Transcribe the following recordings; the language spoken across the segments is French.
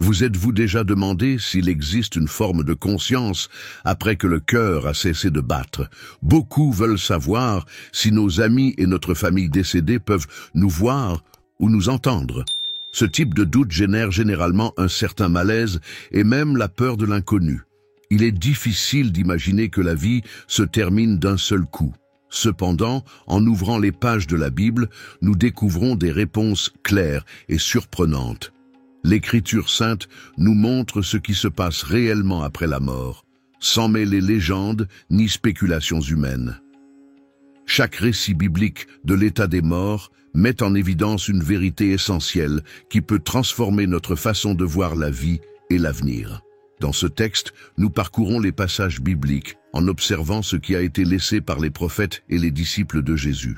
Vous êtes-vous déjà demandé s'il existe une forme de conscience après que le cœur a cessé de battre? Beaucoup veulent savoir si nos amis et notre famille décédée peuvent nous voir ou nous entendre. Ce type de doute génère généralement un certain malaise et même la peur de l'inconnu. Il est difficile d'imaginer que la vie se termine d'un seul coup. Cependant, en ouvrant les pages de la Bible, nous découvrons des réponses claires et surprenantes. L'Écriture sainte nous montre ce qui se passe réellement après la mort, sans mêler légendes ni spéculations humaines. Chaque récit biblique de l'état des morts met en évidence une vérité essentielle qui peut transformer notre façon de voir la vie et l'avenir. Dans ce texte, nous parcourons les passages bibliques en observant ce qui a été laissé par les prophètes et les disciples de Jésus.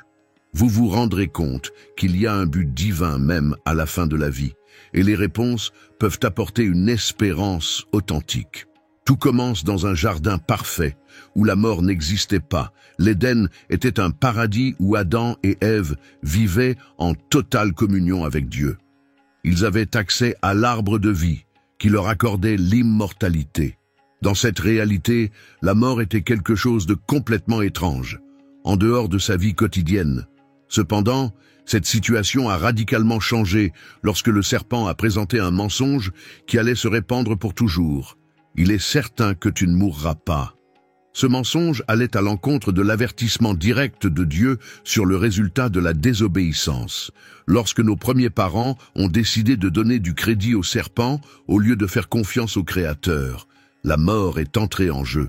Vous vous rendrez compte qu'il y a un but divin même à la fin de la vie, et les réponses peuvent apporter une espérance authentique. Tout commence dans un jardin parfait, où la mort n'existait pas. L'Éden était un paradis où Adam et Ève vivaient en totale communion avec Dieu. Ils avaient accès à l'arbre de vie, qui leur accordait l'immortalité. Dans cette réalité, la mort était quelque chose de complètement étrange, en dehors de sa vie quotidienne. Cependant, cette situation a radicalement changé lorsque le serpent a présenté un mensonge qui allait se répandre pour toujours. Il est certain que tu ne mourras pas. Ce mensonge allait à l'encontre de l'avertissement direct de Dieu sur le résultat de la désobéissance. Lorsque nos premiers parents ont décidé de donner du crédit au serpent au lieu de faire confiance au Créateur, la mort est entrée en jeu.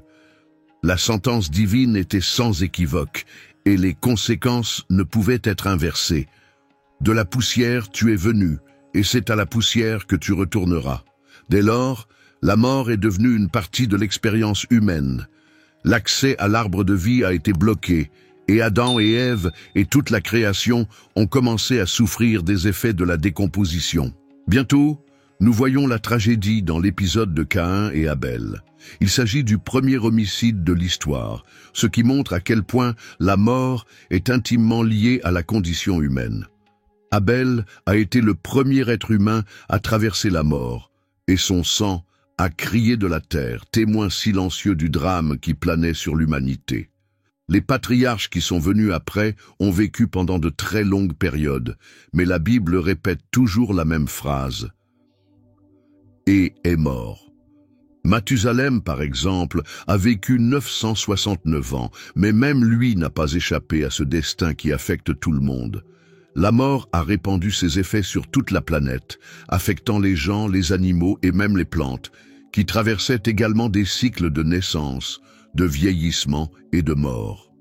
La sentence divine était sans équivoque et les conséquences ne pouvaient être inversées. De la poussière tu es venu, et c'est à la poussière que tu retourneras. Dès lors, la mort est devenue une partie de l'expérience humaine. L'accès à l'arbre de vie a été bloqué, et Adam et Ève et toute la création ont commencé à souffrir des effets de la décomposition. Bientôt, nous voyons la tragédie dans l'épisode de Caïn et Abel. Il s'agit du premier homicide de l'histoire, ce qui montre à quel point la mort est intimement liée à la condition humaine. Abel a été le premier être humain à traverser la mort, et son sang a crié de la terre, témoin silencieux du drame qui planait sur l'humanité. Les patriarches qui sont venus après ont vécu pendant de très longues périodes, mais la Bible répète toujours la même phrase. Et est mort. Mathusalem, par exemple, a vécu 969 ans, mais même lui n'a pas échappé à ce destin qui affecte tout le monde. La mort a répandu ses effets sur toute la planète, affectant les gens, les animaux et même les plantes, qui traversaient également des cycles de naissance, de vieillissement et de mort.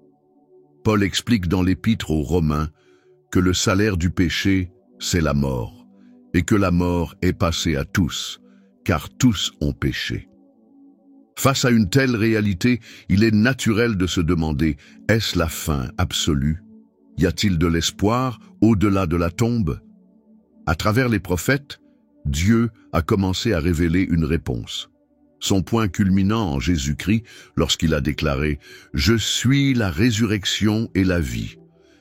Paul explique dans l'Épître aux Romains que le salaire du péché, c'est la mort, et que la mort est passée à tous, car tous ont péché. Face à une telle réalité, il est naturel de se demander, est-ce la fin absolue? Y a-t-il de l'espoir au-delà de la tombe? À travers les prophètes, Dieu a commencé à révéler une réponse. Son point culminant en Jésus-Christ lorsqu'il a déclaré « Je suis la résurrection et la vie ».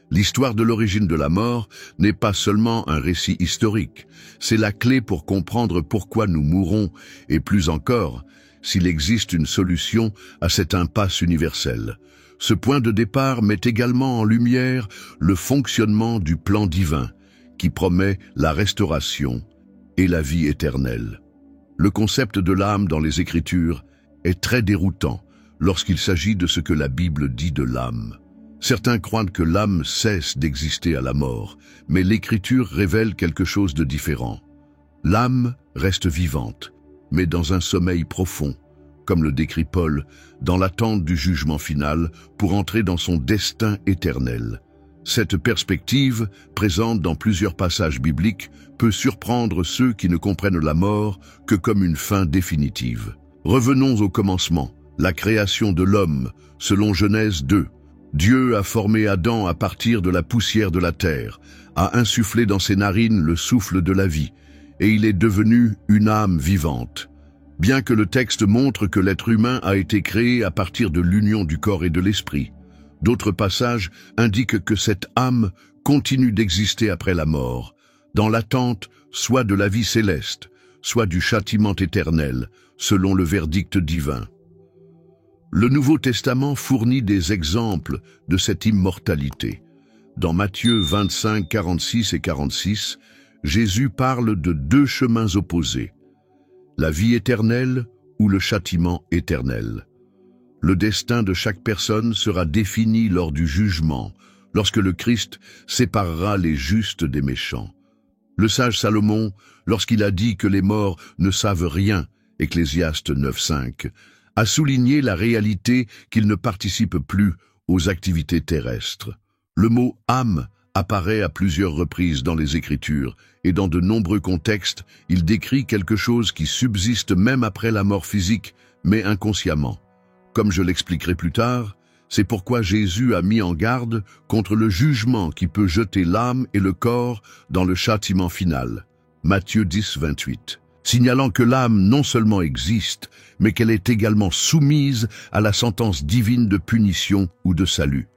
L'histoire de l'origine de la mort n'est pas seulement un récit historique, c'est la clé pour comprendre pourquoi nous mourons et plus encore, s'il existe une solution à cette impasse universelle. Ce point de départ met également en lumière le fonctionnement du plan divin qui promet la restauration et la vie éternelle. Le concept de l'âme dans les Écritures est très déroutant lorsqu'il s'agit de ce que la Bible dit de l'âme. Certains croient que l'âme cesse d'exister à la mort, mais l'Écriture révèle quelque chose de différent. L'âme reste vivante, mais dans un sommeil profond, comme le décrit Paul, dans l'attente du jugement final pour entrer dans son destin éternel. Cette perspective, présente dans plusieurs passages bibliques, peut surprendre ceux qui ne comprennent la mort que comme une fin définitive. Revenons au commencement, la création de l'homme, selon Genèse 2. Dieu a formé Adam à partir de la poussière de la terre, a insufflé dans ses narines le souffle de la vie, et il est devenu une âme vivante. Bien que le texte montre que l'être humain a été créé à partir de l'union du corps et de l'esprit, d'autres passages indiquent que cette âme continue d'exister après la mort, dans l'attente soit de la vie céleste, soit du châtiment éternel, selon le verdict divin. Le Nouveau Testament fournit des exemples de cette immortalité. Dans Matthieu 25, 46 et 46, Jésus parle de deux chemins opposés, la vie éternelle ou le châtiment éternel. Le destin de chaque personne sera défini lors du jugement, lorsque le Christ séparera les justes des méchants. Le sage Salomon, lorsqu'il a dit que les morts ne savent rien, Ecclésiaste 9.5, a souligné la réalité qu'ils ne participent plus aux activités terrestres. Le mot « âme » apparaît à plusieurs reprises dans les Écritures, et dans de nombreux contextes, il décrit quelque chose qui subsiste même après la mort physique, mais inconsciemment. Comme je l'expliquerai plus tard, c'est pourquoi Jésus a mis en garde contre le jugement qui peut jeter l'âme et le corps dans le châtiment final. Matthieu 10, 28. Signalant que l'âme non seulement existe, mais qu'elle est également soumise à la sentence divine de punition ou de salut.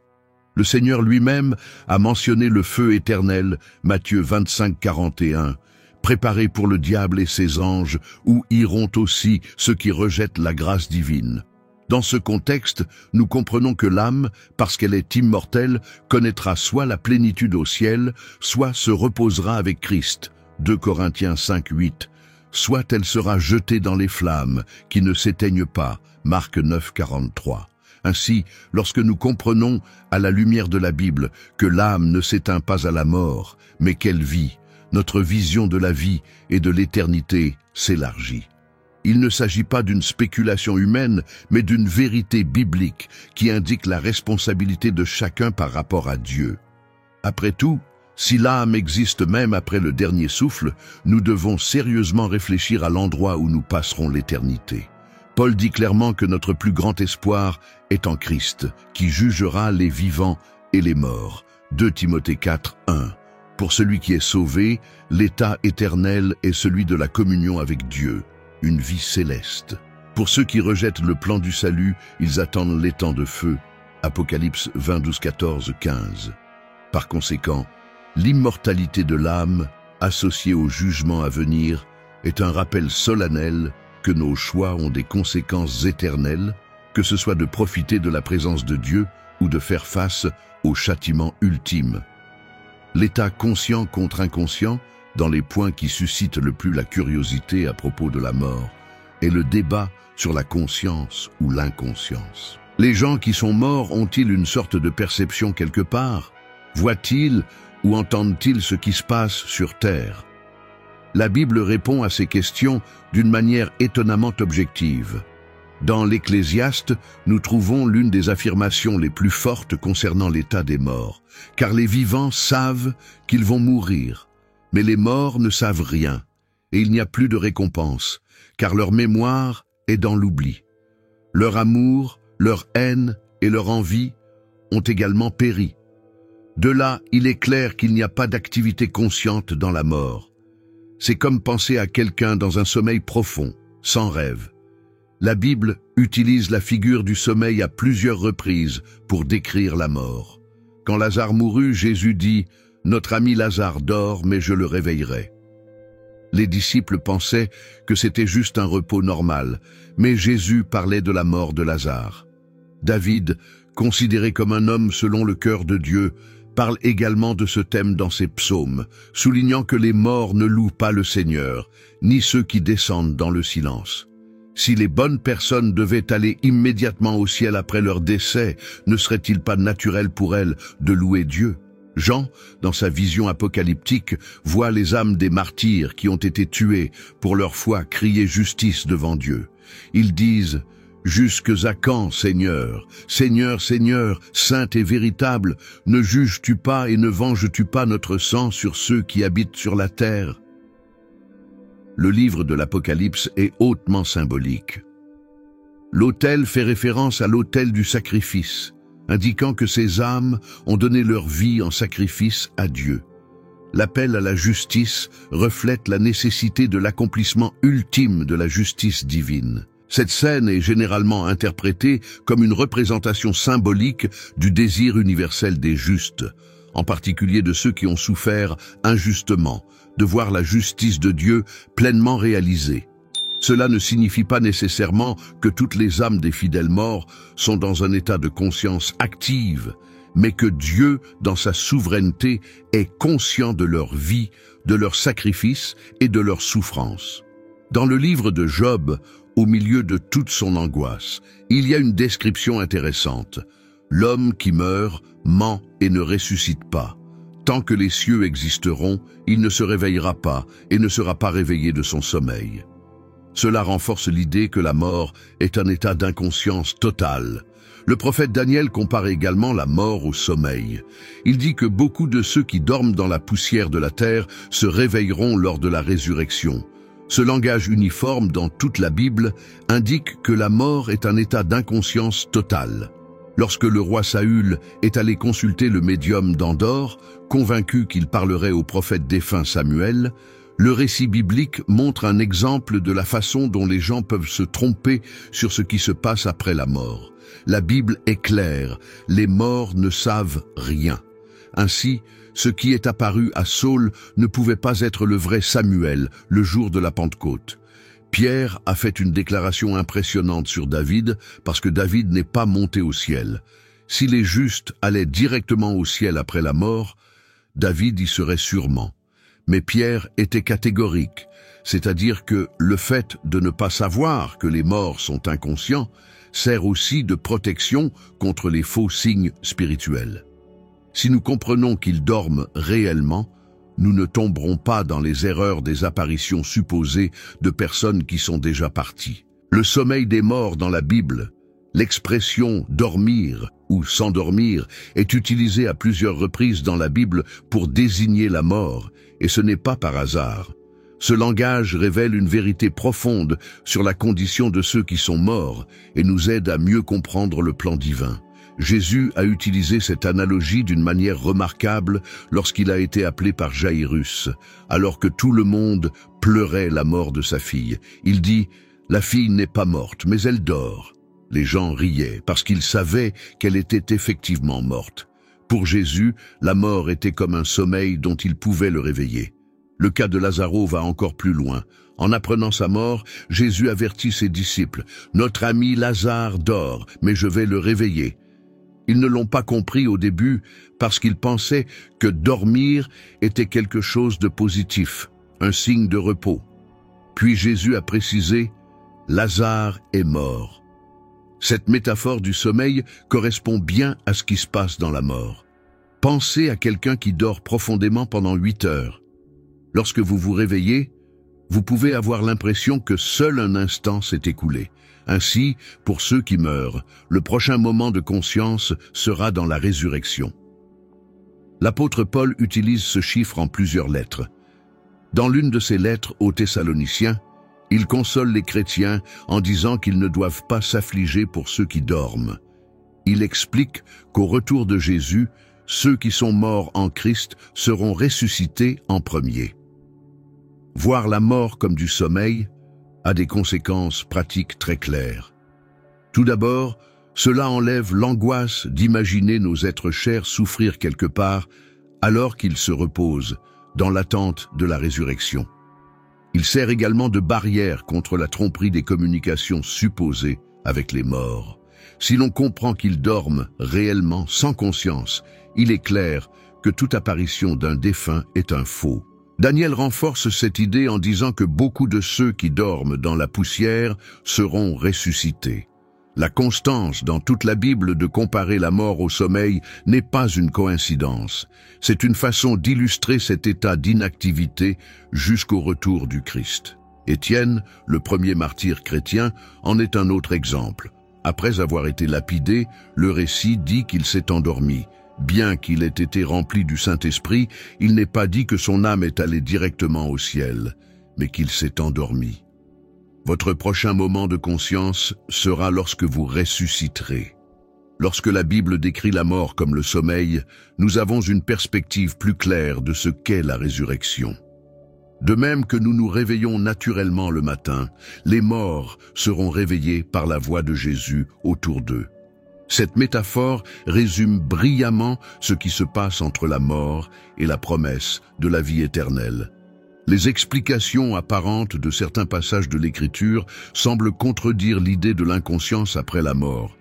Le Seigneur lui-même a mentionné le feu éternel, Matthieu 25, 41, préparé pour le diable et ses anges, où iront aussi ceux qui rejettent la grâce divine. Dans ce contexte, nous comprenons que l'âme, parce qu'elle est immortelle, connaîtra soit la plénitude au ciel, soit se reposera avec Christ, 2 Corinthiens 5, 8, soit elle sera jetée dans les flammes, qui ne s'éteignent pas, Marc 9, 43. Ainsi, lorsque nous comprenons, à la lumière de la Bible, que l'âme ne s'éteint pas à la mort, mais qu'elle vit, notre vision de la vie et de l'éternité s'élargit. Il ne s'agit pas d'une spéculation humaine, mais d'une vérité biblique qui indique la responsabilité de chacun par rapport à Dieu. Après tout, si l'âme existe même après le dernier souffle, nous devons sérieusement réfléchir à l'endroit où nous passerons l'éternité. Paul dit clairement que notre plus grand espoir est en Christ, qui jugera les vivants et les morts. 2 Timothée 4, 1. Pour celui qui est sauvé, l'état éternel est celui de la communion avec Dieu, une vie céleste. Pour ceux qui rejettent le plan du salut, ils attendent l'étang de feu. Apocalypse 20, 12, 14, 15. Par conséquent, l'immortalité de l'âme, associée au jugement à venir, est un rappel solennel que nos choix ont des conséquences éternelles, que ce soit de profiter de la présence de Dieu ou de faire face au châtiment ultime. L'état conscient contre inconscient, dans les points qui suscitent le plus la curiosité à propos de la mort, est le débat sur la conscience ou l'inconscience. Les gens qui sont morts ont-ils une sorte de perception quelque part? Voient-ils ou entendent-ils ce qui se passe sur terre? La Bible répond à ces questions d'une manière étonnamment objective. Dans l'Ecclésiaste, nous trouvons l'une des affirmations les plus fortes concernant l'état des morts, car les vivants savent qu'ils vont mourir, mais les morts ne savent rien, et il n'y a plus de récompense, car leur mémoire est dans l'oubli. Leur amour, leur haine et leur envie ont également péri. De là, il est clair qu'il n'y a pas d'activité consciente dans la mort. C'est comme penser à quelqu'un dans un sommeil profond, sans rêve. La Bible utilise la figure du sommeil à plusieurs reprises pour décrire la mort. Quand Lazare mourut, Jésus dit « Notre ami Lazare dort, mais je le réveillerai ». Les disciples pensaient que c'était juste un repos normal, mais Jésus parlait de la mort de Lazare. David, considéré comme un homme selon le cœur de Dieu, parle également de ce thème dans ses psaumes, soulignant que les morts ne louent pas le Seigneur, ni ceux qui descendent dans le silence. Si les bonnes personnes devaient aller immédiatement au ciel après leur décès, ne serait-il pas naturel pour elles de louer Dieu? Jean, dans sa vision apocalyptique, voit les âmes des martyrs qui ont été tués pour leur foi crier justice devant Dieu. Ils disent « Jusques à quand, Seigneur? Seigneur, Seigneur, saint et véritable, ne juges-tu pas et ne venges-tu pas notre sang sur ceux qui habitent sur la terre ?» Le livre de l'Apocalypse est hautement symbolique. L'autel fait référence à l'autel du sacrifice, indiquant que ces âmes ont donné leur vie en sacrifice à Dieu. L'appel à la justice reflète la nécessité de l'accomplissement ultime de la justice divine. Cette scène est généralement interprétée comme une représentation symbolique du désir universel des justes. en particulier de ceux qui ont souffert injustement, de voir la justice de Dieu pleinement réalisée. Cela ne signifie pas nécessairement que toutes les âmes des fidèles morts sont dans un état de conscience active, mais que Dieu, dans sa souveraineté, est conscient de leur vie, de leur sacrifice et de leur souffrance. Dans le livre de Job, au milieu de toute son angoisse, il y a une description intéressante. L'homme qui meurt ment et ne ressuscite pas. Tant que les cieux existeront, il ne se réveillera pas et ne sera pas réveillé de son sommeil. Cela renforce l'idée que la mort est un état d'inconscience totale. Le prophète Daniel compare également la mort au sommeil. Il dit que beaucoup de ceux qui dorment dans la poussière de la terre se réveilleront lors de la résurrection. Ce langage uniforme dans toute la Bible indique que la mort est un état d'inconscience totale. Lorsque le roi Saül est allé consulter le médium d'Endor, convaincu qu'il parlerait au prophète défunt Samuel, le récit biblique montre un exemple de la façon dont les gens peuvent se tromper sur ce qui se passe après la mort. La Bible est claire, les morts ne savent rien. Ainsi, ce qui est apparu à Saül ne pouvait pas être le vrai Samuel, le jour de la Pentecôte. Pierre a fait une déclaration impressionnante sur David, parce que David n'est pas monté au ciel. Si les justes allaient directement au ciel après la mort, David y serait sûrement. Mais Pierre était catégorique, c'est-à-dire que le fait de ne pas savoir que les morts sont inconscients sert aussi de protection contre les faux signes spirituels. Si nous comprenons qu'ils dorment réellement, nous ne tomberons pas dans les erreurs des apparitions supposées de personnes qui sont déjà parties. Le sommeil des morts dans la Bible, l'expression « dormir » ou « s'endormir » est utilisée à plusieurs reprises dans la Bible pour désigner la mort, et ce n'est pas par hasard. Ce langage révèle une vérité profonde sur la condition de ceux qui sont morts et nous aide à mieux comprendre le plan divin. Jésus a utilisé cette analogie d'une manière remarquable lorsqu'il a été appelé par Jaïrus, alors que tout le monde pleurait la mort de sa fille. Il dit « La fille n'est pas morte, mais elle dort ». Les gens riaient parce qu'ils savaient qu'elle était effectivement morte. Pour Jésus, la mort était comme un sommeil dont il pouvait le réveiller. Le cas de Lazare va encore plus loin. En apprenant sa mort, Jésus avertit ses disciples « Notre ami Lazare dort, mais je vais le réveiller ». Ils ne l'ont pas compris au début parce qu'ils pensaient que dormir était quelque chose de positif, un signe de repos. Puis Jésus a précisé « Lazare est mort ». Cette métaphore du sommeil correspond bien à ce qui se passe dans la mort. Pensez à quelqu'un qui dort profondément pendant 8 heures. Lorsque vous vous réveillez, vous pouvez avoir l'impression que seul un instant s'est écoulé. Ainsi, pour ceux qui meurent, le prochain moment de conscience sera dans la résurrection. L'apôtre Paul utilise ce chiffre en plusieurs lettres. Dans l'une de ses lettres aux Thessaloniciens, il console les chrétiens en disant qu'ils ne doivent pas s'affliger pour ceux qui dorment. Il explique qu'au retour de Jésus, ceux qui sont morts en Christ seront ressuscités en premier. Voir la mort comme du sommeil a des conséquences pratiques très claires. Tout d'abord, cela enlève l'angoisse d'imaginer nos êtres chers souffrir quelque part alors qu'ils se reposent dans l'attente de la résurrection. Il sert également de barrière contre la tromperie des communications supposées avec les morts. Si l'on comprend qu'ils dorment réellement sans conscience, il est clair que toute apparition d'un défunt est un faux. Daniel renforce cette idée en disant que beaucoup de ceux qui dorment dans la poussière seront ressuscités. La constance dans toute la Bible de comparer la mort au sommeil n'est pas une coïncidence. C'est une façon d'illustrer cet état d'inactivité jusqu'au retour du Christ. Étienne, le premier martyr chrétien, en est un autre exemple. Après avoir été lapidé, le récit dit qu'il s'est endormi. Bien qu'il ait été rempli du Saint-Esprit, il n'est pas dit que son âme est allée directement au ciel, mais qu'il s'est endormi. Votre prochain moment de conscience sera lorsque vous ressusciterez. Lorsque la Bible décrit la mort comme le sommeil, nous avons une perspective plus claire de ce qu'est la résurrection. De même que nous nous réveillons naturellement le matin, les morts seront réveillés par la voix de Jésus autour d'eux. Cette métaphore résume brillamment ce qui se passe entre la mort et la promesse de la vie éternelle. Les explications apparentes de certains passages de l'Écriture semblent contredire l'idée de l'inconscience après la mort.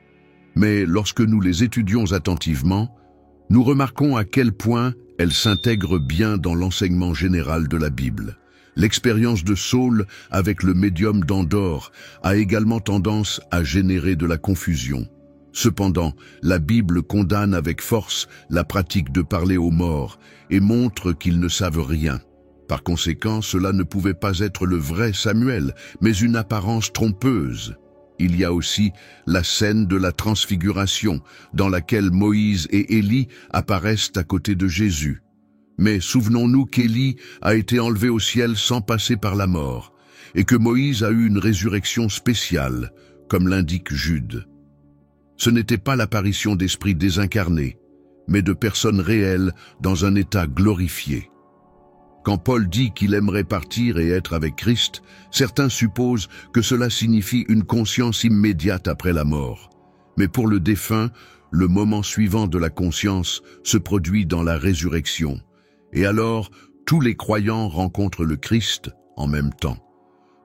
Mais lorsque nous les étudions attentivement, nous remarquons à quel point elles s'intègrent bien dans l'enseignement général de la Bible. L'expérience de Saul avec le médium d'Endor a également tendance à générer de la confusion. Cependant, la Bible condamne avec force la pratique de parler aux morts et montre qu'ils ne savent rien. Par conséquent, cela ne pouvait pas être le vrai Samuel, mais une apparence trompeuse. Il y a aussi la scène de la transfiguration, dans laquelle Moïse et Élie apparaissent à côté de Jésus. Mais souvenons-nous qu'Élie a été enlevé au ciel sans passer par la mort, et que Moïse a eu une résurrection spéciale, comme l'indique Jude. Ce n'était pas l'apparition d'esprits désincarnés, mais de personnes réelles dans un état glorifié. Quand Paul dit qu'il aimerait partir et être avec Christ, certains supposent que cela signifie une conscience immédiate après la mort. Mais pour le défunt, le moment suivant de la conscience se produit dans la résurrection. Et alors, tous les croyants rencontrent le Christ en même temps.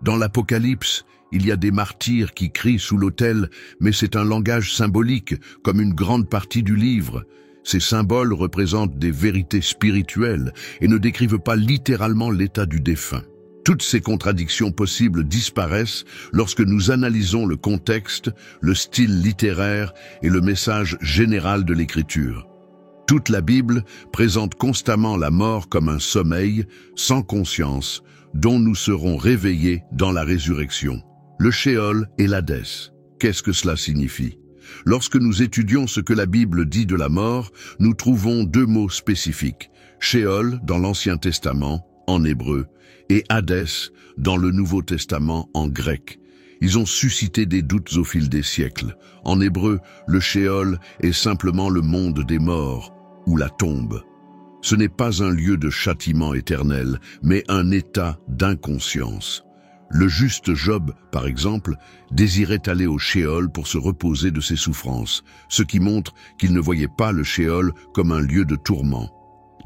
Dans l'Apocalypse, il y a des martyrs qui crient sous l'autel, mais c'est un langage symbolique, comme une grande partie du livre. Ces symboles représentent des vérités spirituelles et ne décrivent pas littéralement l'état du défunt. Toutes ces contradictions possibles disparaissent lorsque nous analysons le contexte, le style littéraire et le message général de l'Écriture. Toute la Bible présente constamment la mort comme un sommeil, sans conscience, dont nous serons réveillés dans la résurrection. Le Sheol et l'Hadès. Qu'est-ce que cela signifie? Lorsque nous étudions ce que la Bible dit de la mort, nous trouvons deux mots spécifiques. Sheol dans l'Ancien Testament, en hébreu, et Hadès dans le Nouveau Testament, en grec. Ils ont suscité des doutes au fil des siècles. En hébreu, le Sheol est simplement le monde des morts, ou la tombe. Ce n'est pas un lieu de châtiment éternel, mais un état d'inconscience. Le juste Job, par exemple, désirait aller au Sheol pour se reposer de ses souffrances, ce qui montre qu'il ne voyait pas le Sheol comme un lieu de tourment.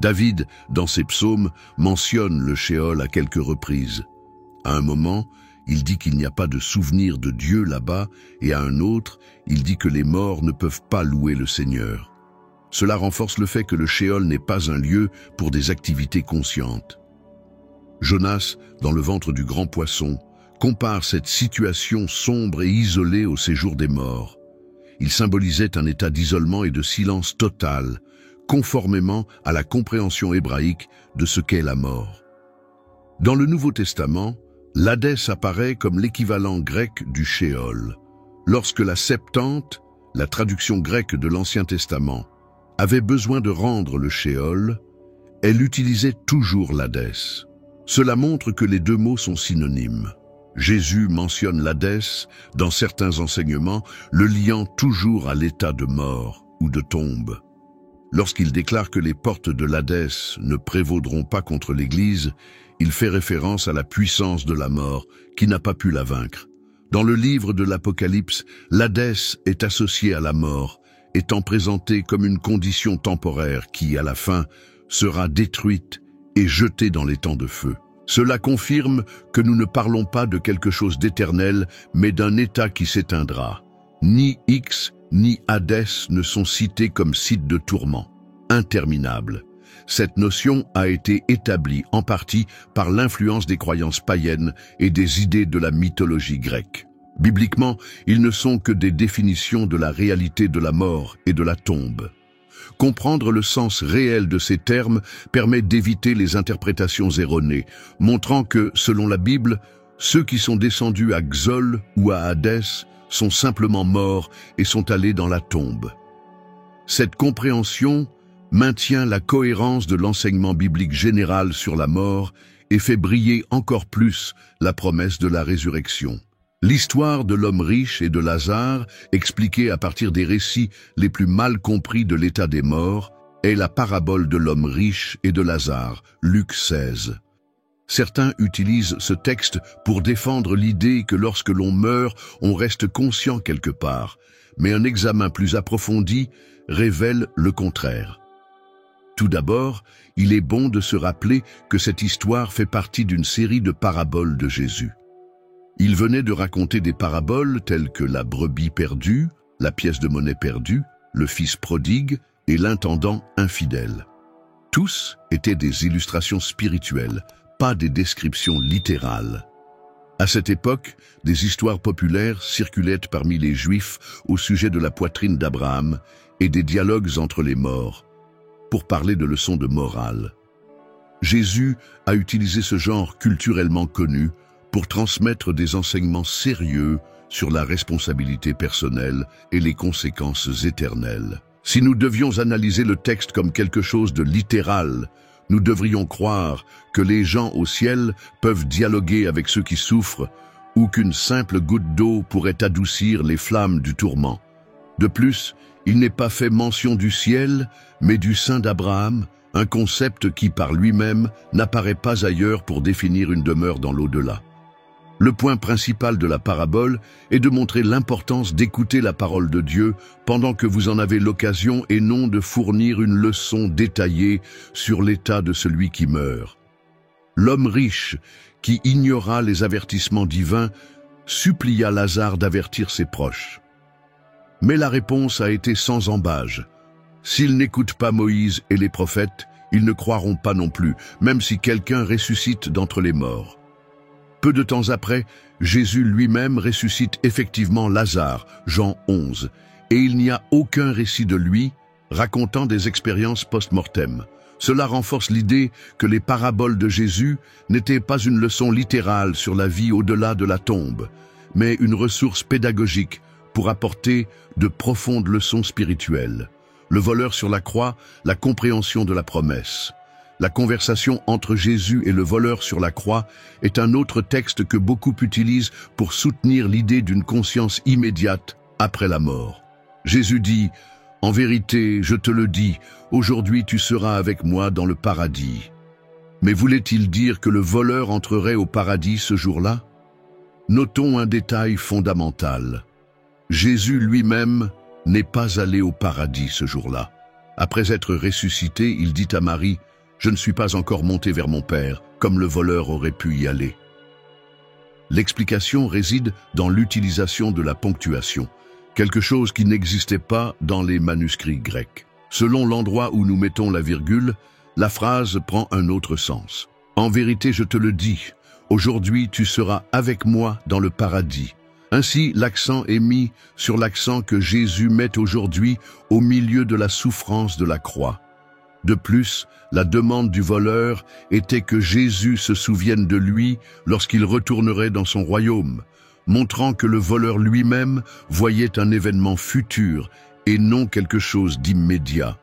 David, dans ses psaumes, mentionne le Sheol à quelques reprises. À un moment, il dit qu'il n'y a pas de souvenir de Dieu là-bas, et à un autre, il dit que les morts ne peuvent pas louer le Seigneur. Cela renforce le fait que le Sheol n'est pas un lieu pour des activités conscientes. Jonas, dans le ventre du grand poisson, compare cette situation sombre et isolée au séjour des morts. Il symbolisait un état d'isolement et de silence total, conformément à la compréhension hébraïque de ce qu'est la mort. Dans le Nouveau Testament, l'Hadès apparaît comme l'équivalent grec du Sheol. Lorsque la Septante, la traduction grecque de l'Ancien Testament, avait besoin de rendre le Sheol, elle utilisait toujours l'Hadès. Cela montre que les deux mots sont synonymes. Jésus mentionne l'Hadès dans certains enseignements, le liant toujours à l'état de mort ou de tombe. Lorsqu'il déclare que les portes de l'Hadès ne prévaudront pas contre l'Église, il fait référence à la puissance de la mort qui n'a pas pu la vaincre. Dans le livre de l'Apocalypse, l'Hadès est associé à la mort, étant présenté comme une condition temporaire qui, à la fin, sera détruite et jetée dans les temps de feu. Cela confirme que nous ne parlons pas de quelque chose d'éternel, mais d'un état qui s'éteindra. Ni X ni Hadès ne sont cités comme sites de tourment, interminables. Cette notion a été établie en partie par l'influence des croyances païennes et des idées de la mythologie grecque. Bibliquement, ils ne sont que des définitions de la réalité de la mort et de la tombe. Comprendre le sens réel de ces termes permet d'éviter les interprétations erronées, montrant que, selon la Bible, ceux qui sont descendus à Xol ou à Hadès sont simplement morts et sont allés dans la tombe. Cette compréhension maintient la cohérence de l'enseignement biblique général sur la mort et fait briller encore plus la promesse de la résurrection. L'histoire de l'homme riche et de Lazare, expliquée à partir des récits les plus mal compris de l'état des morts, est la parabole de l'homme riche et de Lazare, Luc 16. Certains utilisent ce texte pour défendre l'idée que lorsque l'on meurt, on reste conscient quelque part, mais un examen plus approfondi révèle le contraire. Tout d'abord, il est bon de se rappeler que cette histoire fait partie d'une série de paraboles de Jésus. Il venait de raconter des paraboles telles que la brebis perdue, la pièce de monnaie perdue, le fils prodigue et l'intendant infidèle. Tous étaient des illustrations spirituelles, pas des descriptions littérales. À cette époque, des histoires populaires circulaient parmi les Juifs au sujet de la poitrine d'Abraham et des dialogues entre les morts, pour parler de leçons de morale. Jésus a utilisé ce genre culturellement connu pour transmettre des enseignements sérieux sur la responsabilité personnelle et les conséquences éternelles. Si nous devions analyser le texte comme quelque chose de littéral, nous devrions croire que les gens au ciel peuvent dialoguer avec ceux qui souffrent ou qu'une simple goutte d'eau pourrait adoucir les flammes du tourment. De plus, il n'est pas fait mention du ciel, mais du sein d'Abraham, un concept qui par lui-même n'apparaît pas ailleurs pour définir une demeure dans l'au-delà. Le point principal de la parabole est de montrer l'importance d'écouter la parole de Dieu pendant que vous en avez l'occasion et non de fournir une leçon détaillée sur l'état de celui qui meurt. L'homme riche, qui ignora les avertissements divins, supplia Lazare d'avertir ses proches. Mais la réponse a été sans ambages. S'ils n'écoutent pas Moïse et les prophètes, ils ne croiront pas non plus, même si quelqu'un ressuscite d'entre les morts. Peu de temps après, Jésus lui-même ressuscite effectivement Lazare, Jean 11, et il n'y a aucun récit de lui racontant des expériences post-mortem. Cela renforce l'idée que les paraboles de Jésus n'étaient pas une leçon littérale sur la vie au-delà de la tombe, mais une ressource pédagogique pour apporter de profondes leçons spirituelles. Le voleur sur la croix, la compréhension de la promesse. La conversation entre Jésus et le voleur sur la croix est un autre texte que beaucoup utilisent pour soutenir l'idée d'une conscience immédiate après la mort. Jésus dit « En vérité, je te le dis, aujourd'hui tu seras avec moi dans le paradis. » Mais voulait-il dire que le voleur entrerait au paradis ce jour-là? Notons un détail fondamental. Jésus lui-même n'est pas allé au paradis ce jour-là. Après être ressuscité, il dit à Marie « Je ne suis pas encore monté vers mon Père, comme le voleur aurait pu y aller. » L'explication réside dans l'utilisation de la ponctuation, quelque chose qui n'existait pas dans les manuscrits grecs. Selon l'endroit où nous mettons la virgule, la phrase prend un autre sens. « En vérité, je te le dis, aujourd'hui tu seras avec moi dans le paradis. » Ainsi, l'accent est mis sur l'accent que Jésus met aujourd'hui au milieu de la souffrance de la croix. De plus, la demande du voleur était que Jésus se souvienne de lui lorsqu'il retournerait dans son royaume, montrant que le voleur lui-même voyait un événement futur et non quelque chose d'immédiat.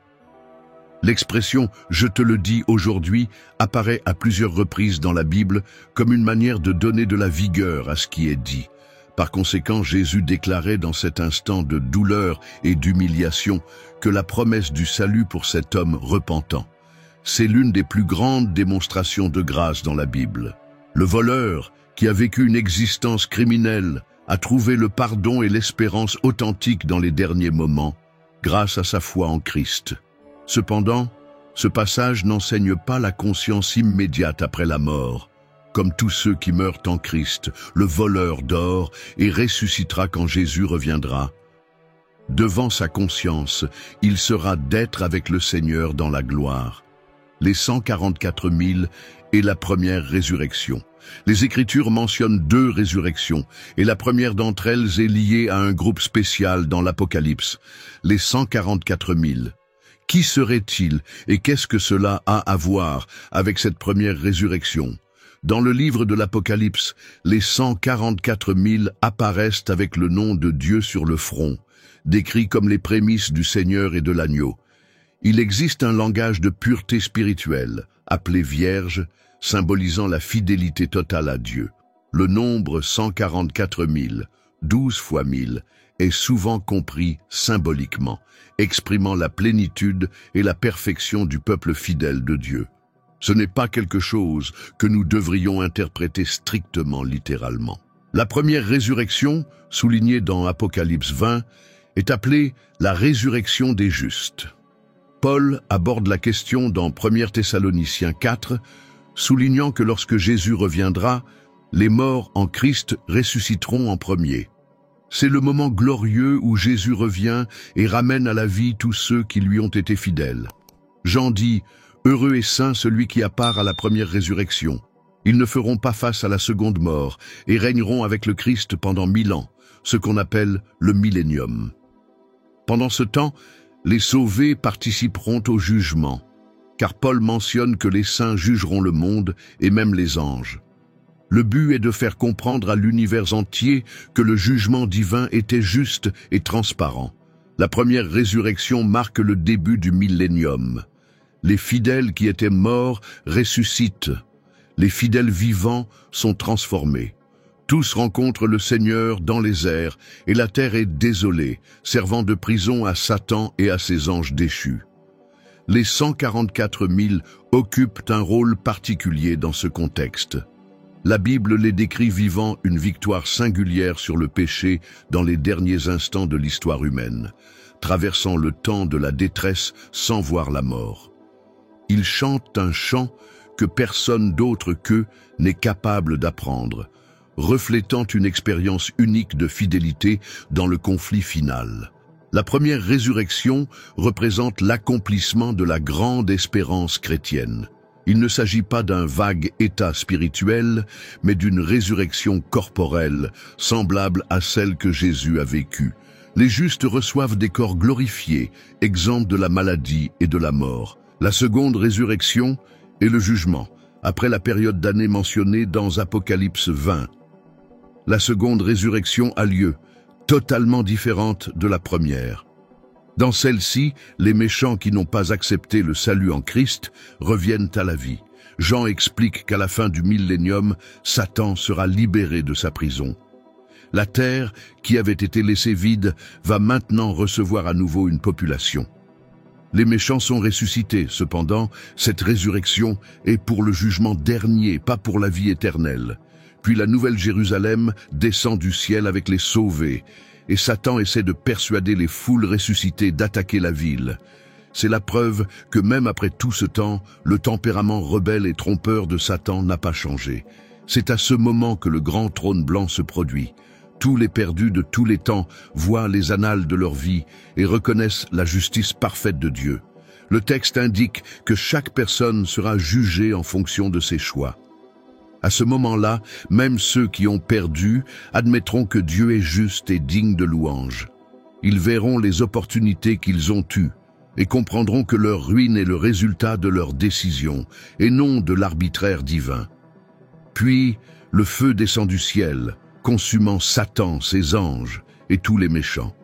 L'expression « je te le dis aujourd'hui » apparaît à plusieurs reprises dans la Bible comme une manière de donner de la vigueur à ce qui est dit. Par conséquent, Jésus déclarait dans cet instant de douleur et d'humiliation que la promesse du salut pour cet homme repentant. C'est l'une des plus grandes démonstrations de grâce dans la Bible. Le voleur, qui a vécu une existence criminelle, a trouvé le pardon et l'espérance authentique dans les derniers moments, grâce à sa foi en Christ. Cependant, ce passage n'enseigne pas la conscience immédiate après la mort. Comme tous ceux qui meurent en Christ, le voleur dort et ressuscitera quand Jésus reviendra. Devant sa conscience, il sera d'être avec le Seigneur dans la gloire. Les 144 000 est la première résurrection. Les Écritures mentionnent 2 résurrections, et la première d'entre elles est liée à un groupe spécial dans l'Apocalypse, les 144 000. Qui serait-il et qu'est-ce que cela a à voir avec cette première résurrection? Dans le livre de l'Apocalypse, les 144 000 apparaissent avec le nom de Dieu sur le front, décrits comme les prémices du Seigneur et de l'agneau. Il existe un langage de pureté spirituelle, appelé vierge, symbolisant la fidélité totale à Dieu. Le nombre 144 000, 12 fois 1000, est souvent compris symboliquement, exprimant la plénitude et la perfection du peuple fidèle de Dieu. Ce n'est pas quelque chose que nous devrions interpréter strictement littéralement. La première résurrection, soulignée dans Apocalypse 20, est appelée la résurrection des justes. Paul aborde la question dans 1 Thessaloniciens 4, soulignant que lorsque Jésus reviendra, les morts en Christ ressusciteront en premier. C'est le moment glorieux où Jésus revient et ramène à la vie tous ceux qui lui ont été fidèles. Jean dit « Heureux et saint celui qui a part à la première résurrection. Ils ne feront pas face à la seconde mort et régneront avec le Christ pendant 1000 ans, ce qu'on appelle le millénium. » Pendant ce temps, les sauvés participeront au jugement, car Paul mentionne que les saints jugeront le monde et même les anges. Le but est de faire comprendre à l'univers entier que le jugement divin était juste et transparent. La première résurrection marque le début du millénium. Les fidèles qui étaient morts ressuscitent. Les fidèles vivants sont transformés. Tous rencontrent le Seigneur dans les airs, et la terre est désolée, servant de prison à Satan et à ses anges déchus. Les 144 000 occupent un rôle particulier dans ce contexte. La Bible les décrit vivant une victoire singulière sur le péché dans les derniers instants de l'histoire humaine, traversant le temps de la détresse sans voir la mort. Ils chantent un chant que personne d'autre qu'eux n'est capable d'apprendre, reflétant une expérience unique de fidélité dans le conflit final. La première résurrection représente l'accomplissement de la grande espérance chrétienne. Il ne s'agit pas d'un vague état spirituel, mais d'une résurrection corporelle, semblable à celle que Jésus a vécue. Les justes reçoivent des corps glorifiés, exempts de la maladie et de la mort. La seconde résurrection est le jugement, après la période d'année mentionnée dans Apocalypse 20. La seconde résurrection a lieu, totalement différente de la première. Dans celle-ci, les méchants qui n'ont pas accepté le salut en Christ reviennent à la vie. Jean explique qu'à la fin du millénium, Satan sera libéré de sa prison. La terre, qui avait été laissée vide, va maintenant recevoir à nouveau une population. Les méchants sont ressuscités, cependant, cette résurrection est pour le jugement dernier, pas pour la vie éternelle. Puis la nouvelle Jérusalem descend du ciel avec les sauvés, et Satan essaie de persuader les foules ressuscitées d'attaquer la ville. C'est la preuve que même après tout ce temps, le tempérament rebelle et trompeur de Satan n'a pas changé. C'est à ce moment que le grand trône blanc se produit. Tous les perdus de tous les temps voient les annales de leur vie et reconnaissent la justice parfaite de Dieu. Le texte indique que chaque personne sera jugée en fonction de ses choix. À ce moment-là, même ceux qui ont perdu admettront que Dieu est juste et digne de louange. Ils verront les opportunités qu'ils ont eues et comprendront que leur ruine est le résultat de leurs décisions et non de l'arbitraire divin. Puis, le feu descend du ciel, consumant Satan, ses anges et tous les méchants.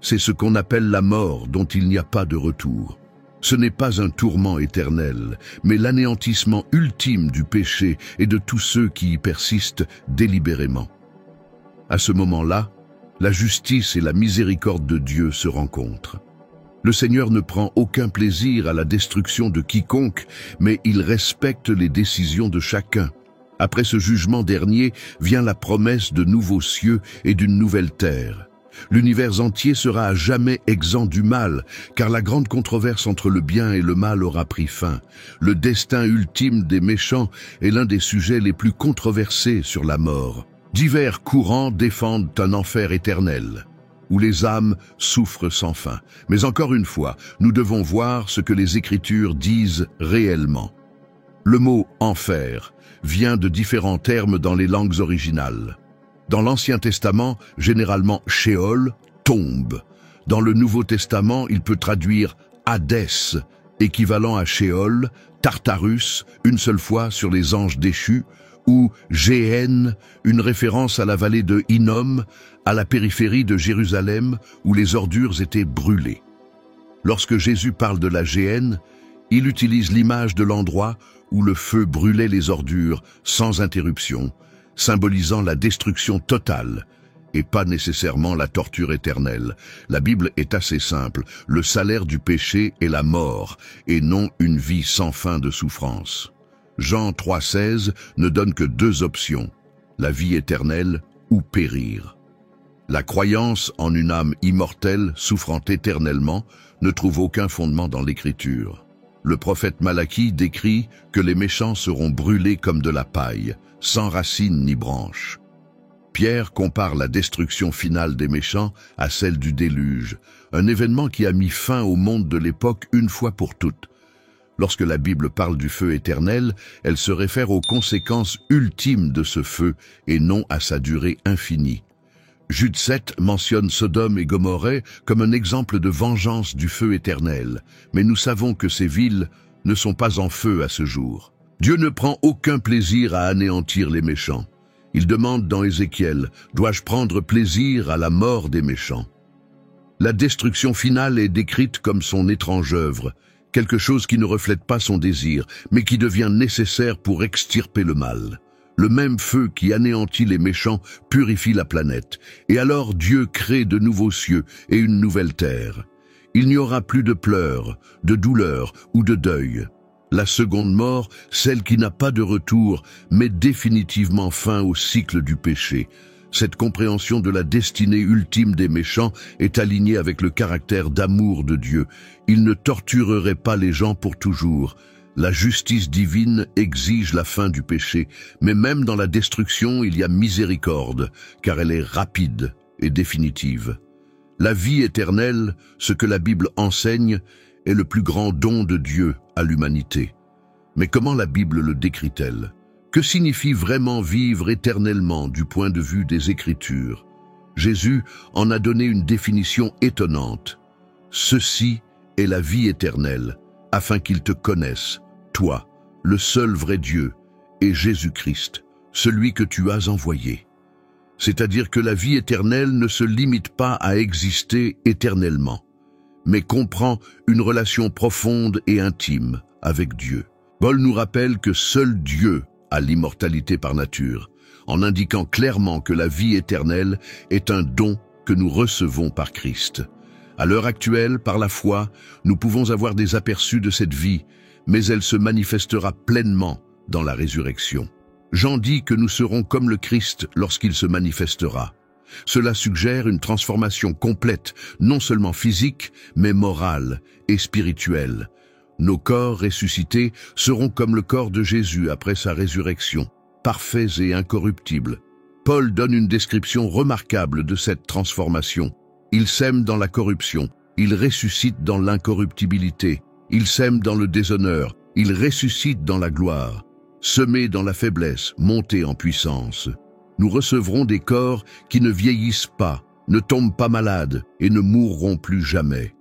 C'est ce qu'on appelle la mort dont il n'y a pas de retour. Ce n'est pas un tourment éternel, mais l'anéantissement ultime du péché et de tous ceux qui y persistent délibérément. À ce moment-là, la justice et la miséricorde de Dieu se rencontrent. Le Seigneur ne prend aucun plaisir à la destruction de quiconque, mais il respecte les décisions de chacun. Après ce jugement dernier vient la promesse de nouveaux cieux et d'une nouvelle terre. L'univers entier sera à jamais exempt du mal, car la grande controverse entre le bien et le mal aura pris fin. Le destin ultime des méchants est l'un des sujets les plus controversés sur la mort. Divers courants défendent un enfer éternel, où les âmes souffrent sans fin. Mais encore une fois, nous devons voir ce que les Écritures disent réellement. Le mot « enfer » vient de différents termes dans les langues originales. Dans l'Ancien Testament, généralement Sheol, tombe. Dans le Nouveau Testament, il peut traduire Hadès, équivalent à Sheol, Tartarus, une seule fois sur les anges déchus, ou Géhenne, une référence à la vallée de Hinnom, à la périphérie de Jérusalem, où les ordures étaient brûlées. Lorsque Jésus parle de la Géhenne, il utilise l'image de l'endroit où le feu brûlait les ordures sans interruption, symbolisant la destruction totale et pas nécessairement la torture éternelle. La Bible est assez simple. Le salaire du péché est la mort, et non une vie sans fin de souffrance. Jean 3,16 ne donne que deux options, la vie éternelle ou périr. La croyance en une âme immortelle souffrant éternellement ne trouve aucun fondement dans l'Écriture. Le prophète Malachie décrit que les méchants seront brûlés comme de la paille, sans racines ni branches. Pierre compare la destruction finale des méchants à celle du déluge, un événement qui a mis fin au monde de l'époque une fois pour toutes. Lorsque la Bible parle du feu éternel, elle se réfère aux conséquences ultimes de ce feu et non à sa durée infinie. Jude 7 mentionne Sodome et Gomorrhe comme un exemple de vengeance du feu éternel, mais nous savons que ces villes ne sont pas en feu à ce jour. Dieu ne prend aucun plaisir à anéantir les méchants. Il demande dans Ézéchiel, « Dois-je prendre plaisir à la mort des méchants ?» La destruction finale est décrite comme son étrange œuvre, quelque chose qui ne reflète pas son désir, mais qui devient nécessaire pour extirper le mal. Le même feu qui anéantit les méchants purifie la planète, et alors Dieu crée de nouveaux cieux et une nouvelle terre. Il n'y aura plus de pleurs, de douleurs ou de deuil. La seconde mort, celle qui n'a pas de retour, met définitivement fin au cycle du péché. Cette compréhension de la destinée ultime des méchants est alignée avec le caractère d'amour de Dieu. Il ne torturerait pas les gens pour toujours. La justice divine exige la fin du péché, mais même dans la destruction, il y a miséricorde, car elle est rapide et définitive. La vie éternelle, ce que la Bible enseigne, est le plus grand don de Dieu à l'humanité. Mais comment la Bible le décrit-elle? Que signifie vraiment vivre éternellement du point de vue des Écritures? Jésus en a donné une définition étonnante. Ceci est la vie éternelle, afin qu'ils te connaissent, toi, le seul vrai Dieu, et Jésus-Christ, celui que tu as envoyé. C'est-à-dire que la vie éternelle ne se limite pas à exister éternellement, mais comprend une relation profonde et intime avec Dieu. Paul nous rappelle que seul Dieu a l'immortalité par nature, en indiquant clairement que la vie éternelle est un don que nous recevons par Christ. À l'heure actuelle, par la foi, nous pouvons avoir des aperçus de cette vie, mais elle se manifestera pleinement dans la résurrection. Jean dit que nous serons comme le Christ lorsqu'il se manifestera. Cela suggère une transformation complète, non seulement physique, mais morale et spirituelle. Nos corps ressuscités seront comme le corps de Jésus après sa résurrection, parfaits et incorruptibles. Paul donne une description remarquable de cette transformation. Il sème dans la corruption, il ressuscite dans l'incorruptibilité. Il sème dans le déshonneur, il ressuscite dans la gloire. Semé dans la faiblesse, monté en puissance. Nous recevrons des corps qui ne vieillissent pas, ne tombent pas malades et ne mourront plus jamais.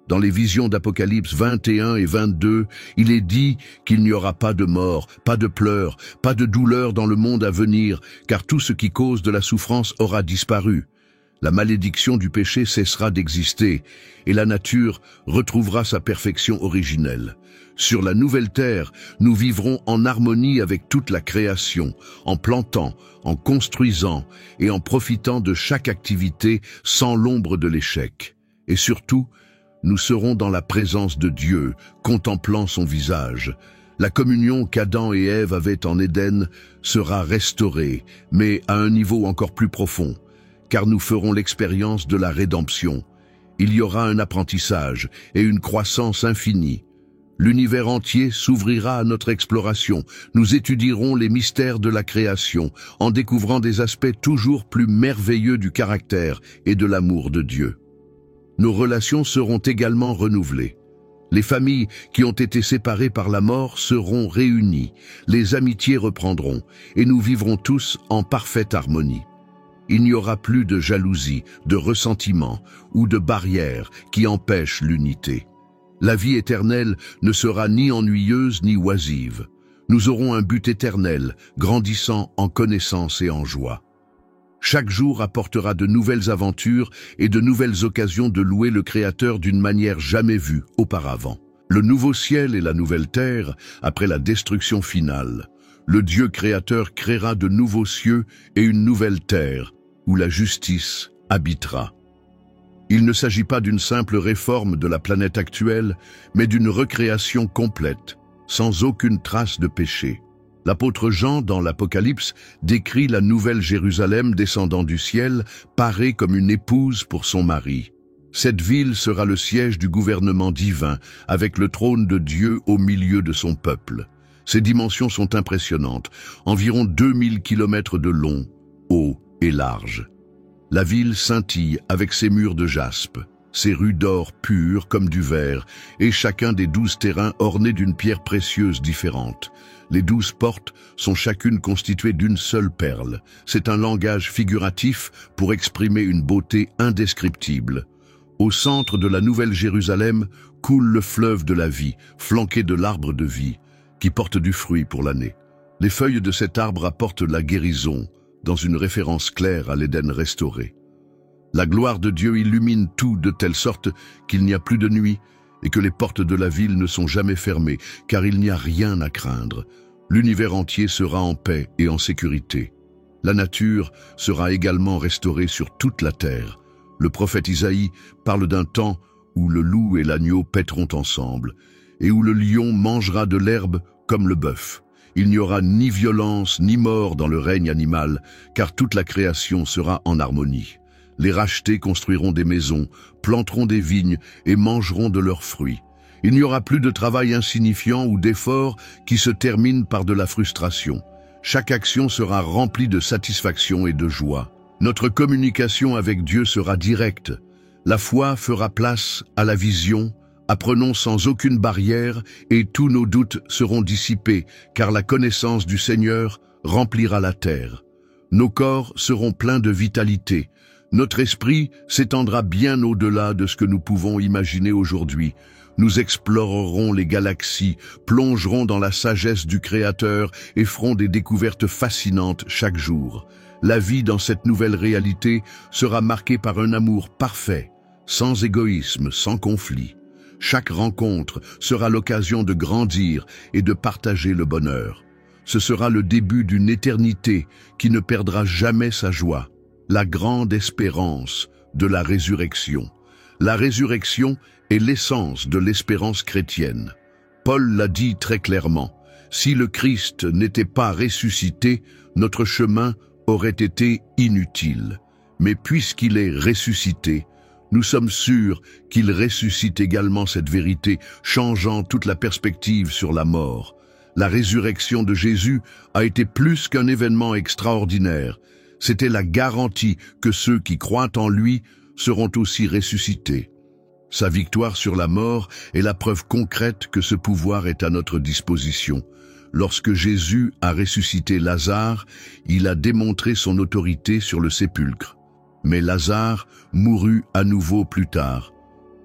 Dans les visions d'Apocalypse 21 et 22, il est dit qu'il n'y aura pas de mort, pas de pleurs, pas de douleur dans le monde à venir, car tout ce qui cause de la souffrance aura disparu. La malédiction du péché cessera d'exister, et la nature retrouvera sa perfection originelle. Sur la nouvelle terre, nous vivrons en harmonie avec toute la création, en plantant, en construisant et en profitant de chaque activité sans l'ombre de l'échec. Et surtout, nous serons dans la présence de Dieu, contemplant son visage. La communion qu'Adam et Ève avaient en Éden sera restaurée, mais à un niveau encore plus profond, car nous ferons l'expérience de la rédemption. Il y aura un apprentissage et une croissance infinie. L'univers entier s'ouvrira à notre exploration. Nous étudierons les mystères de la création, en découvrant des aspects toujours plus merveilleux du caractère et de l'amour de Dieu. Nos relations seront également renouvelées. Les familles qui ont été séparées par la mort seront réunies, les amitiés reprendront, et nous vivrons tous en parfaite harmonie. Il n'y aura plus de jalousie, de ressentiment ou de barrières qui empêchent l'unité. La vie éternelle ne sera ni ennuyeuse ni oisive. Nous aurons un but éternel, grandissant en connaissance et en joie. Chaque jour apportera de nouvelles aventures et de nouvelles occasions de louer le Créateur d'une manière jamais vue auparavant. Le nouveau ciel et la nouvelle terre, après la destruction finale, le Dieu créateur créera de nouveaux cieux et une nouvelle terre, où la justice habitera. Il ne s'agit pas d'une simple réforme de la planète actuelle, mais d'une recréation complète, sans aucune trace de péché. L'apôtre Jean, dans l'Apocalypse, décrit la nouvelle Jérusalem descendant du ciel, parée comme une épouse pour son mari. Cette ville sera le siège du gouvernement divin, avec le trône de Dieu au milieu de son peuple. Ses dimensions sont impressionnantes, environ 2000 kilomètres de long, haut et large. La ville scintille avec ses murs de jaspe, ses rues d'or pur comme du verre, et chacun des 12 terrains ornés d'une pierre précieuse différente. Les 12 portes sont chacune constituées d'une seule perle. C'est un langage figuratif pour exprimer une beauté indescriptible. Au centre de la Nouvelle Jérusalem coule le fleuve de la vie, flanqué de l'arbre de vie, qui porte du fruit pour l'année. Les feuilles de cet arbre apportent la guérison, dans une référence claire à l'Éden restauré. La gloire de Dieu illumine tout de telle sorte qu'il n'y a plus de nuit et que les portes de la ville ne sont jamais fermées, car il n'y a rien à craindre. L'univers entier sera en paix et en sécurité. La nature sera également restaurée sur toute la terre. Le prophète Isaïe parle d'un temps où le loup et l'agneau paîtront ensemble, et où le lion mangera de l'herbe comme le bœuf. Il n'y aura ni violence ni mort dans le règne animal, car toute la création sera en harmonie. Les rachetés construiront des maisons, planteront des vignes et mangeront de leurs fruits. Il n'y aura plus de travail insignifiant ou d'efforts qui se terminent par de la frustration. Chaque action sera remplie de satisfaction et de joie. Notre communication avec Dieu sera directe. La foi fera place à la vision. Apprenons sans aucune barrière et tous nos doutes seront dissipés, car la connaissance du Seigneur remplira la terre. Nos corps seront pleins de vitalité. Notre esprit s'étendra bien au-delà de ce que nous pouvons imaginer aujourd'hui. Nous explorerons les galaxies, plongerons dans la sagesse du Créateur et ferons des découvertes fascinantes chaque jour. La vie dans cette nouvelle réalité sera marquée par un amour parfait, sans égoïsme, sans conflit. Chaque rencontre sera l'occasion de grandir et de partager le bonheur. Ce sera le début d'une éternité qui ne perdra jamais sa joie. La grande espérance de la résurrection. La résurrection est l'essence de l'espérance chrétienne. Paul l'a dit très clairement. Si le Christ n'était pas ressuscité, notre chemin aurait été inutile. Mais puisqu'il est ressuscité, nous sommes sûrs qu'il ressuscite également cette vérité, changeant toute la perspective sur la mort. La résurrection de Jésus a été plus qu'un événement extraordinaire. C'était la garantie que ceux qui croient en lui seront aussi ressuscités. Sa victoire sur la mort est la preuve concrète que ce pouvoir est à notre disposition. Lorsque Jésus a ressuscité Lazare, il a démontré son autorité sur le sépulcre. Mais Lazare mourut à nouveau plus tard.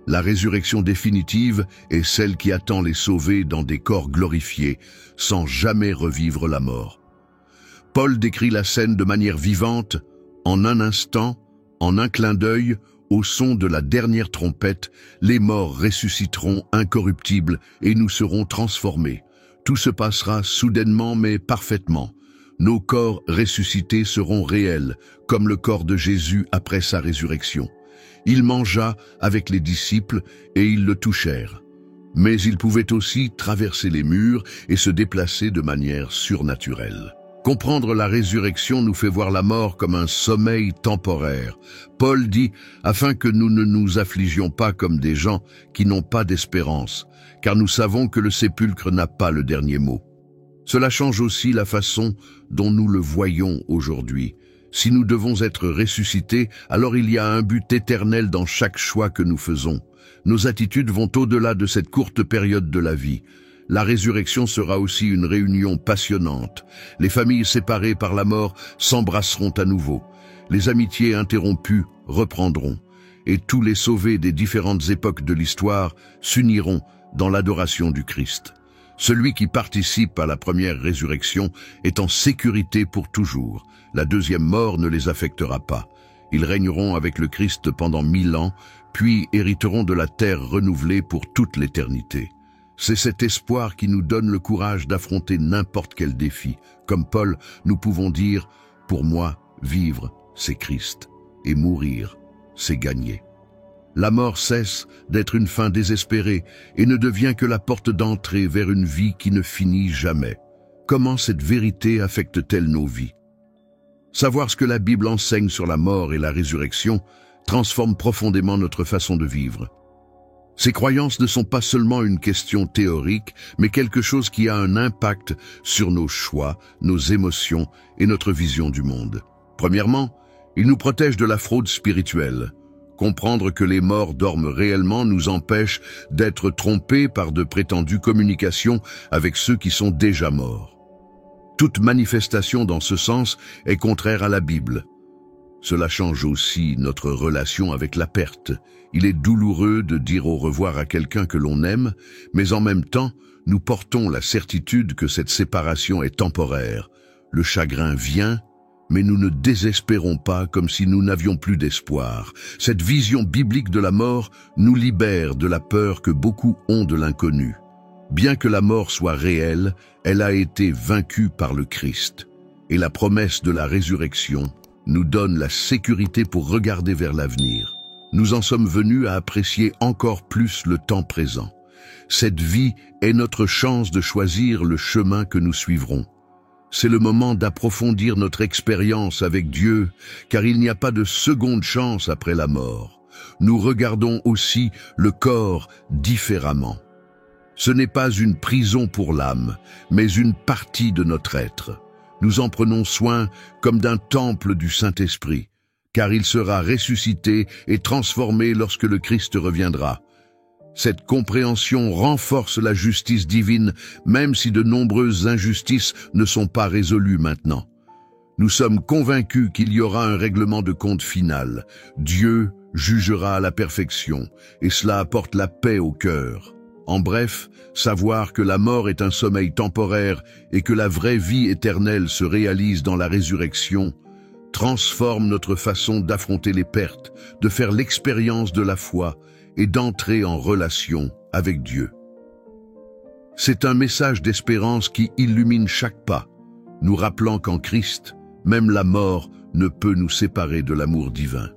La résurrection définitive est celle qui attend les sauvés dans des corps glorifiés, sans jamais revivre la mort. Paul décrit la scène de manière vivante. En un instant, en un clin d'œil, au son de la dernière trompette, les morts ressusciteront incorruptibles et nous serons transformés. Tout se passera soudainement mais parfaitement. Nos corps ressuscités seront réels, comme le corps de Jésus après sa résurrection. Il mangea avec les disciples et ils le touchèrent. Mais il pouvait aussi traverser les murs et se déplacer de manière surnaturelle. Comprendre la résurrection nous fait voir la mort comme un sommeil temporaire. Paul dit « afin que nous ne nous affligions pas comme des gens qui n'ont pas d'espérance, car nous savons que le sépulcre n'a pas le dernier mot. » Cela change aussi la façon dont nous le voyons aujourd'hui. Si nous devons être ressuscités, alors il y a un but éternel dans chaque choix que nous faisons. Nos attitudes vont au-delà de cette courte période de la vie. La résurrection sera aussi une réunion passionnante. Les familles séparées par la mort s'embrasseront à nouveau. Les amitiés interrompues reprendront. Et tous les sauvés des différentes époques de l'histoire s'uniront dans l'adoration du Christ. Celui qui participe à la première résurrection est en sécurité pour toujours. La deuxième mort ne les affectera pas. Ils régneront avec le Christ pendant 1000 ans, puis hériteront de la terre renouvelée pour toute l'éternité. C'est cet espoir qui nous donne le courage d'affronter n'importe quel défi. Comme Paul, nous pouvons dire « Pour moi, vivre, c'est Christ, et mourir, c'est gagner. La mort cesse d'être une fin désespérée et ne devient que la porte d'entrée vers une vie qui ne finit jamais. Comment cette vérité affecte-t-elle nos vies? Savoir ce que la Bible enseigne sur la mort et la résurrection transforme profondément notre façon de vivre. Ces croyances ne sont pas seulement une question théorique, mais quelque chose qui a un impact sur nos choix, nos émotions et notre vision du monde. Premièrement, ils nous protègent de la fraude spirituelle. Comprendre que les morts dorment réellement nous empêche d'être trompés par de prétendues communications avec ceux qui sont déjà morts. Toute manifestation dans ce sens est contraire à la Bible. Cela change aussi notre relation avec la perte. Il est douloureux de dire au revoir à quelqu'un que l'on aime, mais en même temps, nous portons la certitude que cette séparation est temporaire. Le chagrin vient, mais nous ne désespérons pas comme si nous n'avions plus d'espoir. Cette vision biblique de la mort nous libère de la peur que beaucoup ont de l'inconnu. Bien que la mort soit réelle, elle a été vaincue par le Christ. Et la promesse de la résurrection nous donne la sécurité pour regarder vers l'avenir. Nous en sommes venus à apprécier encore plus le temps présent. Cette vie est notre chance de choisir le chemin que nous suivrons. C'est le moment d'approfondir notre expérience avec Dieu, car il n'y a pas de seconde chance après la mort. Nous regardons aussi le corps différemment. Ce n'est pas une prison pour l'âme, mais une partie de notre être. Nous en prenons soin comme d'un temple du Saint-Esprit, car il sera ressuscité et transformé lorsque le Christ reviendra. Cette compréhension renforce la justice divine, même si de nombreuses injustices ne sont pas résolues maintenant. Nous sommes convaincus qu'il y aura un règlement de compte final. Dieu jugera à la perfection, et cela apporte la paix au cœur. En bref, savoir que la mort est un sommeil temporaire et que la vraie vie éternelle se réalise dans la résurrection transforme notre façon d'affronter les pertes, de faire l'expérience de la foi et d'entrer en relation avec Dieu. C'est un message d'espérance qui illumine chaque pas, nous rappelant qu'en Christ, même la mort ne peut nous séparer de l'amour divin.